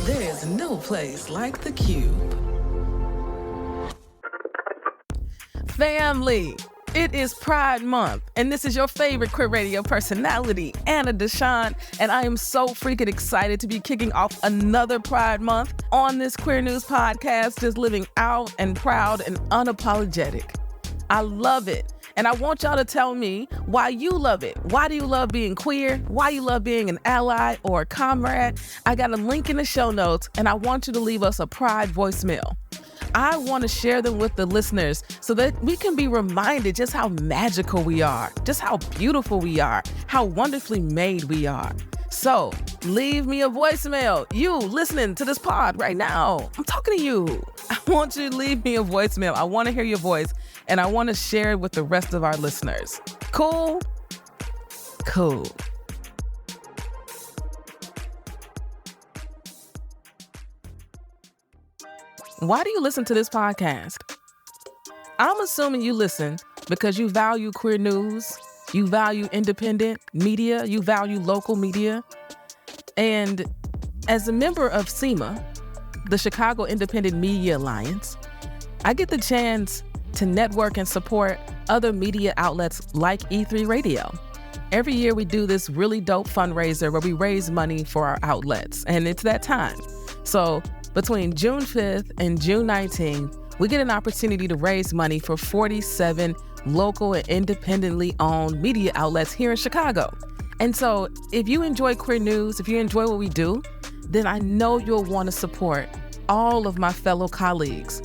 There's no place like the Qube. Family, it is Pride Month, and this is your favorite queer radio personality, Anna DeShawn, and I am so freaking excited to be kicking off another Pride Month on this Queer News podcast, just living out and proud and unapologetic. I love it. And I want y'all to tell me why you love it. Why do you love being queer? Why you love being an ally or a comrade? I got a link in the show notes, and I want you to leave us a Pride voicemail. I want to share them with the listeners so that we can be reminded just how magical we are, just how beautiful we are, how wonderfully made we are. So leave me a voicemail. You listening to this pod right now, I'm talking to you. I want you to leave me a voicemail. I want to hear your voice, and I want to share it with the rest of our listeners. Cool? Cool. Why do you listen to this podcast? I'm assuming you listen because you value queer news, you value independent media, you value local media. And as a member of SEMA, the Chicago Independent Media Alliance, I get the chance to network and support other media outlets like E3 Radio. Every year we do this really dope fundraiser where we raise money for our outlets, and it's that time. So between June 5th and June 19th, we get an opportunity to raise money for 47 local and independently owned media outlets here in Chicago. And so if you enjoy queer news, if you enjoy what we do, then I know you'll want to support all of my fellow colleagues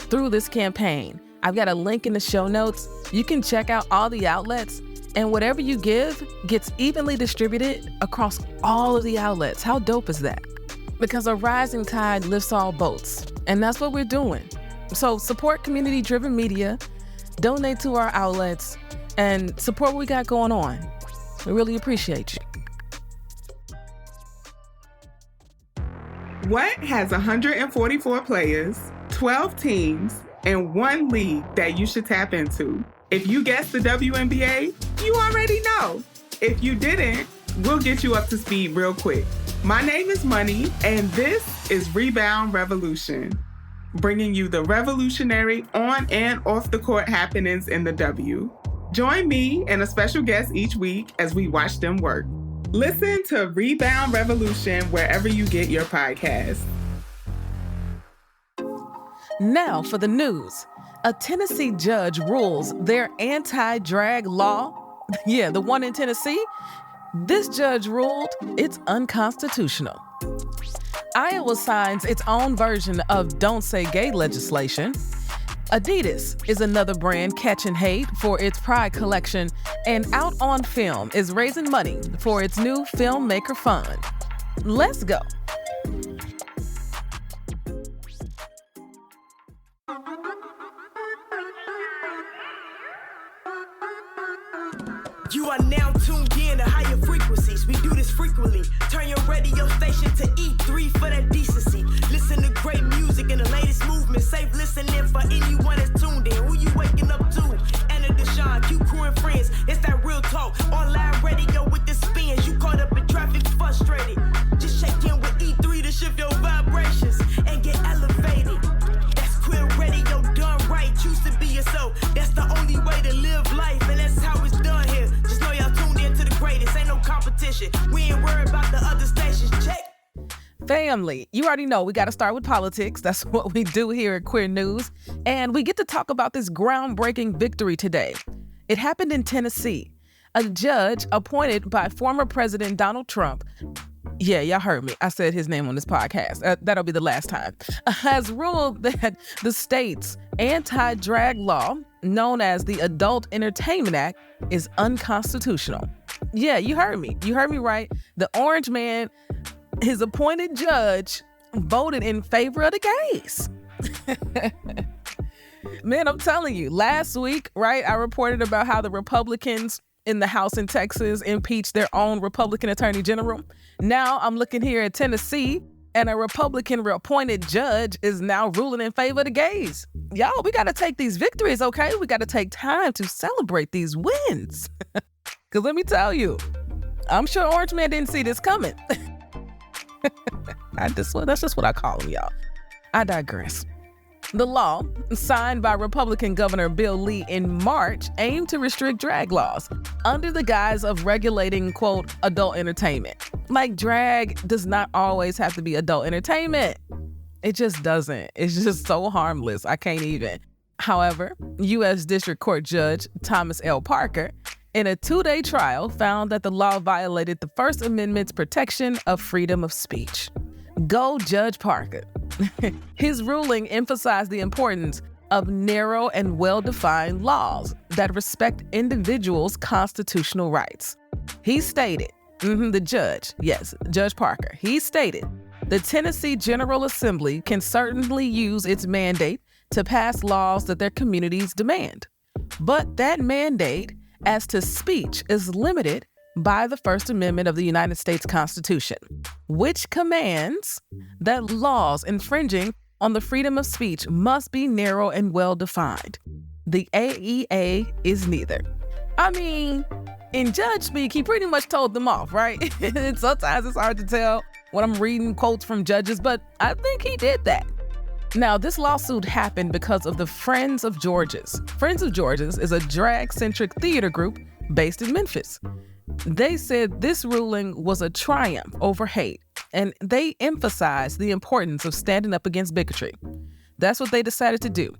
through this campaign. I've got a link in the show notes. You can check out all the outlets, and whatever you give gets evenly distributed across all of the outlets. How dope is that? Because a rising tide lifts all boats, and that's what we're doing. So support community-driven media, donate to our outlets, and support what we got going on. We really appreciate you. What has 144 players, 12 teams, and one league that you should tap into? If you guessed the WNBA, you already know. If you didn't, we'll get you up to speed real quick. My name is Money, and this is Rebound Revolution, bringing you the revolutionary on and off the court happenings in the W. Join me and a special guest each week as we watch them work. Listen to Rebound Revolution wherever you get your podcasts. Now for the news. A Tennessee judge rules their anti-drag law, yeah, the one in Tennessee, this judge ruled it's unconstitutional. Iowa signs its own version of Don't Say Gay legislation. Adidas is another brand catching hate for its Pride collection, and Out on Film is raising money for its new Filmmaker Fund. Let's go. You are now tuned in to higher frequencies. We do this frequently. Turn your radio station to E3 for that decency. Listen to great music and the latest movement. Safe listening for anyone that's tuned in. Who you waking up to? Anna DeShawn, QCrew and friends. It's that real talk. Online radio with the spins. You caught up in traffic, frustrated. Just check in with E3 to shift your vibrations and get elevated. That's queer radio done right. Choose to be yourself. That's the only way to live life, and that's how it's done here. Just know y'all tuned in to the greatest. Ain't no competition. We ain't worried about the other stations. Check. Family, you already know we got to start with politics. That's what we do here at Queer News. And we get to talk about this groundbreaking victory today. It happened in Tennessee. A judge appointed by former President Donald Trump, yeah, y'all heard me. I said his name on this podcast. That'll be the last time. Has ruled that the state's anti-drag law, known as the Adult Entertainment Act, is unconstitutional. Yeah, you heard me. You heard me right. The orange man, his appointed judge, voted in favor of the gays. Man, I'm telling you, last week, right, I reported about how the Republicans in the House in Texas impeached their own Republican Attorney General. Now I'm looking here at Tennessee, and a Republican appointed judge is now ruling in favor of the gays. Y'all, we got to take these victories, okay? We got to take time to celebrate these wins. Because let me tell you, I'm sure Orange Man didn't see this coming. That's just what I call them, y'all. I digress. The law, signed by Republican Governor Bill Lee in March, aimed to restrict drag laws under the guise of regulating, quote, adult entertainment. Like, drag does not always have to be adult entertainment. It just doesn't. It's just so harmless. I can't even. However, U.S. District Court Judge Thomas L. Parker, in a 2-day trial, found that the law violated the First Amendment's protection of freedom of speech. Go Judge Parker. His ruling emphasized the importance of narrow and well-defined laws that respect individuals' constitutional rights. He stated, the judge, yes, Judge Parker, he stated, the Tennessee General Assembly can certainly use its mandate to pass laws that their communities demand. But that mandate as to speech is limited by the First Amendment of the United States Constitution, which commands that laws infringing on the freedom of speech must be narrow and well-defined. The AEA is neither. I mean, in judge speak, he pretty much told them off, right? Sometimes it's hard to tell when I'm reading quotes from judges, but I think he did that. Now, this lawsuit happened because of the Friends of Georges. Friends of Georges is a drag-centric theater group based in Memphis. They said this ruling was a triumph over hate, and they emphasized the importance of standing up against bigotry. That's what they decided to do,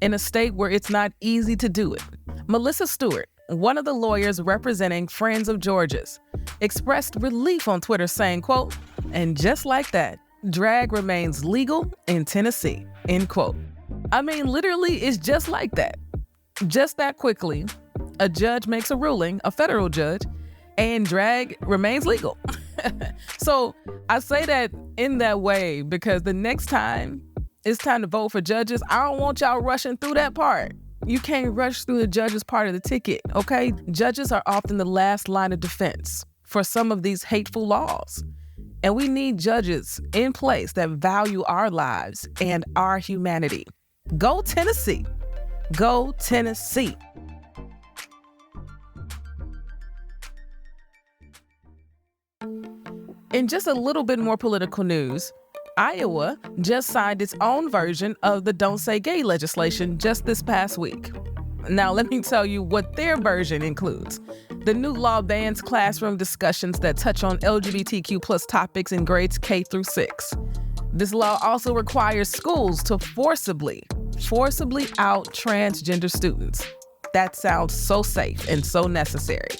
in a state where it's not easy to do it. Melissa Stewart, one of the lawyers representing Friends of Georges, expressed relief on Twitter saying, quote, and just like that, drag remains legal in Tennessee, end quote. I mean, literally, it's just like that. Just that quickly, a judge makes a ruling, a federal judge, and drag remains legal. So I say that in that way because the next time it's time to vote for judges, I don't want y'all rushing through that part. You can't rush through the judges part of the ticket, okay? Judges are often the last line of defense for some of these hateful laws. And we need judges in place that value our lives and our humanity. Go Tennessee. Go Tennessee. In just a little bit more political news, Iowa just signed its own version of the Don't Say Gay legislation just this past week. Now, let me tell you what their version includes. The new law bans classroom discussions that touch on LGBTQ plus topics in grades K through 6. This law also requires schools to forcibly out transgender students. That sounds so safe and so necessary.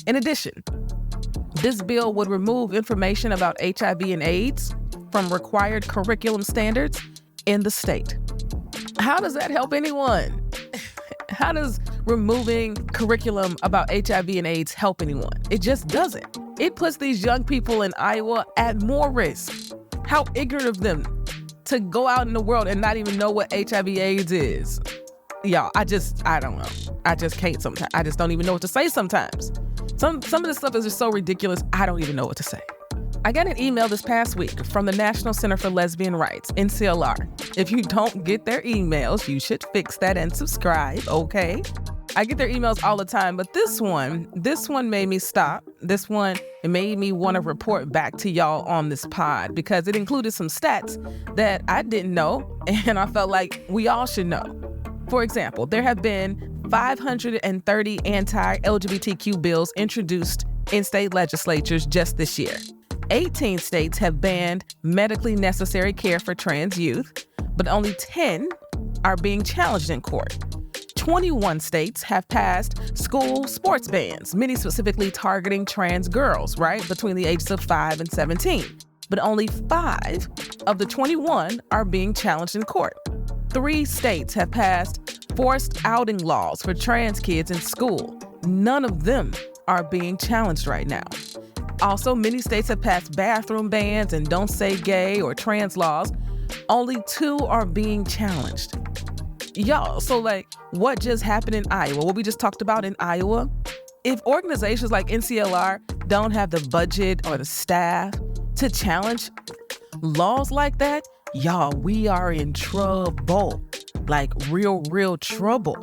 In addition, this bill would remove information about HIV and AIDS from required curriculum standards in the state. How does that help anyone? How does removing curriculum about HIV and AIDS help anyone? It just doesn't. It puts these young people in Iowa at more risk. How ignorant of them to go out in the world and not even know what HIV/AIDS is. Y'all, I don't know. I just can't sometimes. I just don't even know what to say sometimes. Some of this stuff is just so ridiculous, I don't even know what to say. I got an email this past week from the National Center for Lesbian Rights, NCLR. If you don't get their emails, you should fix that and subscribe, okay? I get their emails all the time, but this one made me stop. It made me want to report back to y'all on this pod because it included some stats that I didn't know and I felt like we all should know. For example, there have been 530 anti-LGBTQ bills introduced in state legislatures just this year. 18 states have banned medically necessary care for trans youth, but only 10 are being challenged in court. 21 states have passed school sports bans, many specifically targeting trans girls, right, between the ages of 5 and 17. But only 5 of the 21 are being challenged in court. 3 states have passed forced outing laws for trans kids in school. None of them are being challenged right now. Also, many states have passed bathroom bans and don't say gay or trans laws. Only 2 are being challenged. Y'all, so what just happened in Iowa, what we just talked about in Iowa, if organizations like NCLR don't have the budget or the staff to challenge laws like that, y'all, we are in trouble. Like real trouble.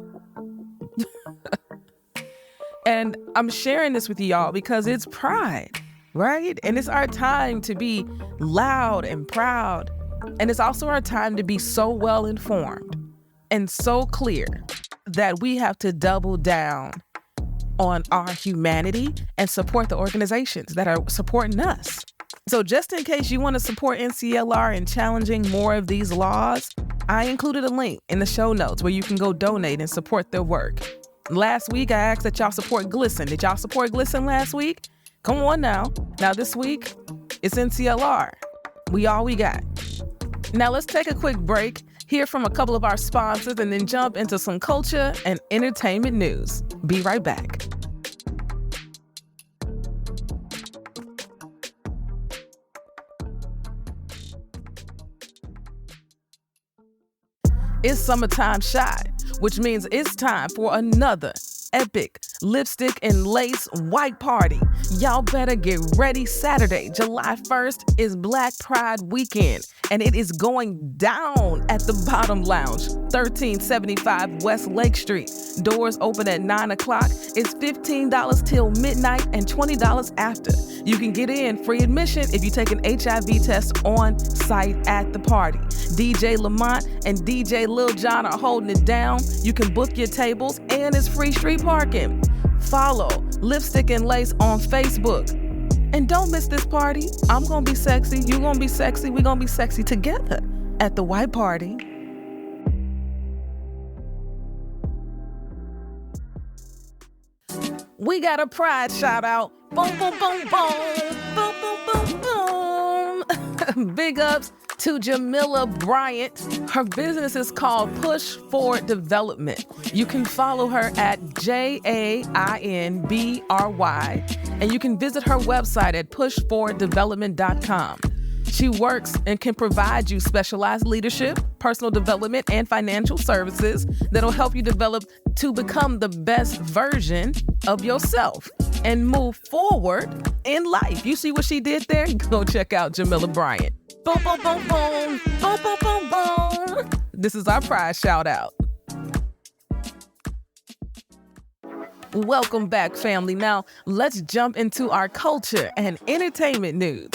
And I'm sharing this with y'all because it's Pride, right? And it's our time to be loud and proud. And it's also our time to be so well informed and so clear that we have to double down on our humanity and support the organizations that are supporting us. So just in case you want to support NCLR in challenging more of these laws, I included a link in the show notes where you can go donate and support their work. Last week, I asked that y'all support GLSEN. Did y'all support GLSEN last week? Come on now. Now this week, it's NCLR. We all we got. Now let's take a quick break, hear from a couple of our sponsors, and then jump into some culture and entertainment news. Be right back. It's summertime shy, which means it's time for another epic lipstick and lace white party. Y'all better get ready. Saturday, July 1st is Black Pride weekend, and it is going down at the Bottom Lounge, 1375 West Lake Street. Doors open at 9 o'clock. It's $15 till midnight and $20 after. You can get in free admission if you take an HIV test on site at the party. DJ Lamont and DJ Lil Jon are holding it down. You can book your tables, and it's free street parking. Follow Lipstick and Lace on Facebook. And don't miss this party. I'm gonna be sexy, you gonna be sexy, we gonna be sexy together at the white party. We got a pride shout out. Boom, boom, boom, boom. Boom, boom, boom, boom. Big ups to Jamilia Bryant. Her business is called Push for Development. You can follow her at JAINBRY, and you can visit her website at pushfordevelopment.com. She works and can provide you specialized leadership, personal development, and financial services that'll help you develop to become the best version of yourself and move forward in life. You see what she did there? Go check out Jamilia Bryant. Boom, boom, boom, boom. Boom, boom, boom, boom. This is our prize shout out. Welcome back, family. Now, let's jump into our culture and entertainment news.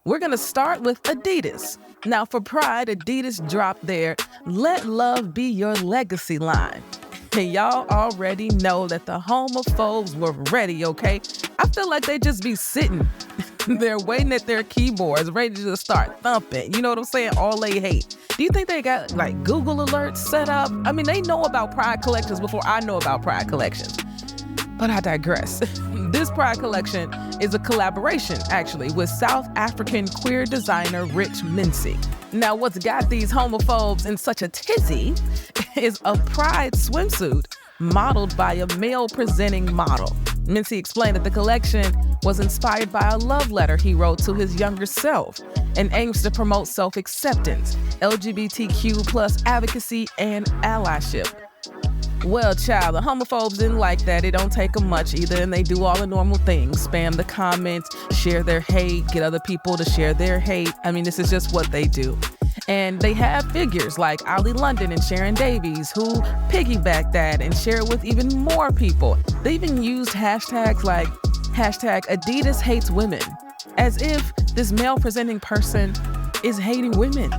We're going to start with Adidas. Now, for Pride, Adidas dropped their Let Love Be Your Legacy line. And y'all already know that the homophobes were ready, okay? I feel like they just be sitting there waiting at their keyboards, ready to start thumping. You know what I'm saying? All they hate. Do you think they got like Google alerts set up? I mean, they know about Pride collections before I know about Pride collections. But I digress. This Pride collection is a collaboration, actually, with South African queer designer Rich Mincy. Now, what's got these homophobes in such a tizzy is a Pride swimsuit modeled by a male-presenting model. Mincy explained that the collection was inspired by a love letter he wrote to his younger self and aims to promote self-acceptance, LGBTQ+ advocacy, and allyship. Well, child, the homophobes didn't like that. It don't take them much either, and they do all the normal things. Spam the comments, share their hate, get other people to share their hate. I mean, this is just what they do. And they have figures like Ali London and Sharon Davies who piggyback that and share it with even more people. They even used hashtags like hashtag Adidas hates women, as if this male-presenting person is hating women.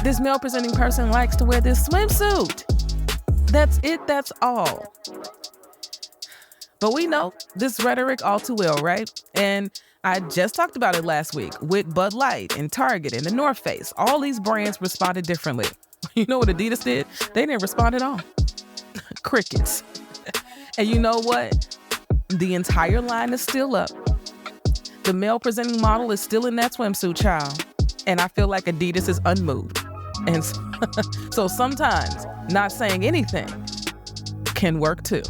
This male-presenting person likes to wear this swimsuit. That's it, that's all. But we know this rhetoric all too well, right? And I just talked about it last week with Bud Light and Target and the North Face. All these brands responded differently. You know what Adidas did? They didn't respond at all. Crickets. And you know what? The entire line is still up. The male presenting model is still in that swimsuit, child. And I feel like Adidas is unmoved. And so sometimes not saying anything can work too.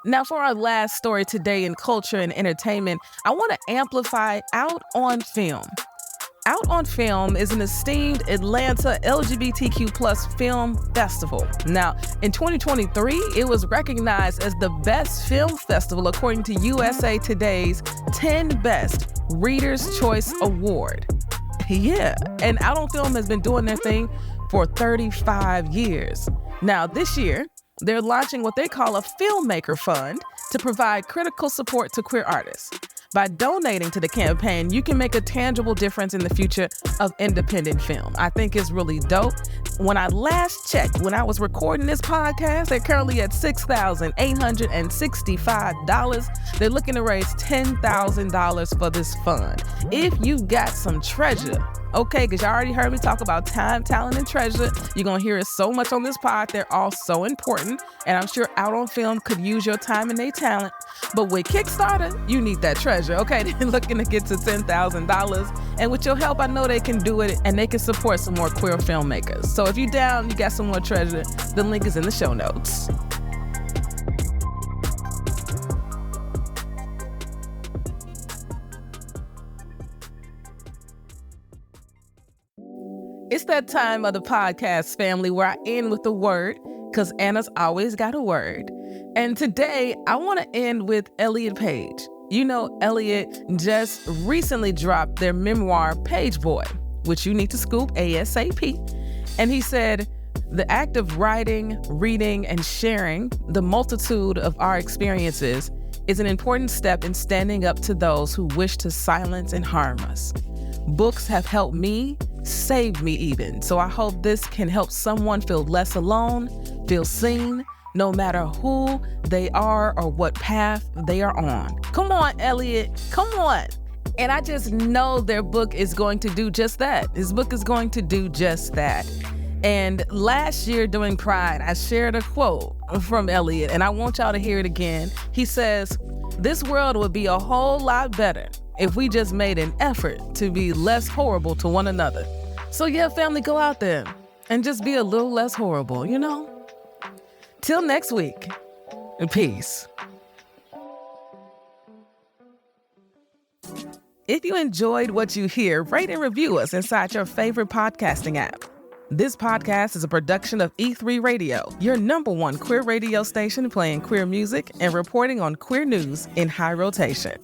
Now, for our last story today in culture and entertainment, I want to amplify Out on Film. Out on Film is an esteemed Atlanta LGBTQ+ film festival. Now, in 2023, it was recognized as the best film festival according to USA Today's 10 Best Reader's Choice Award. Yeah, and Out on Film has been doing their thing for 35 years. Now, this year, they're launching what they call a Filmmaker Fund to provide critical support to queer artists. By donating to the campaign, you can make a tangible difference in the future of independent film. I think it's really dope. When I last checked, when I was recording this podcast, they're currently at $6,865. They're looking to raise $10,000 for this fund. If you got some treasure, okay, because you already heard me talk about time, talent, and treasure. You're going to hear it so much on this pod. They're all so important. And I'm sure Out on Film could use your time and their talent. But with Kickstarter, you need that treasure, okay? They're looking to get to $10,000. And with your help, I know they can do it and they can support some more queer filmmakers. So if you're down, you got some more treasure, the link is in the show notes. It's that time of the podcast, family, where I end with a word, because Anna's always got a word. And today, I want to end with Elliot Page. You know, Elliot just recently dropped their memoir, Page Boy, which you need to scoop ASAP. And he said, the act of writing, reading, and sharing the multitude of our experiences is an important step in standing up to those who wish to silence and harm us. Books have helped me, saved me even. So I hope this can help someone feel less alone, feel seen, no matter who they are or what path they are on. Come on, Elliot, come on. And I just know their book is going to do just that. His book is going to do just that. And last year during Pride, I shared a quote from Elliot, and I want y'all to hear it again. He says, "This world would be a whole lot better if we just made an effort to be less horrible to one another." So yeah, family, go out there and just be a little less horrible, you know? Till next week, peace. If you enjoyed what you hear, rate and review us inside your favorite podcasting app. This podcast is a production of E3 Radio, your #1 queer radio station playing queer music and reporting on queer news in high rotation.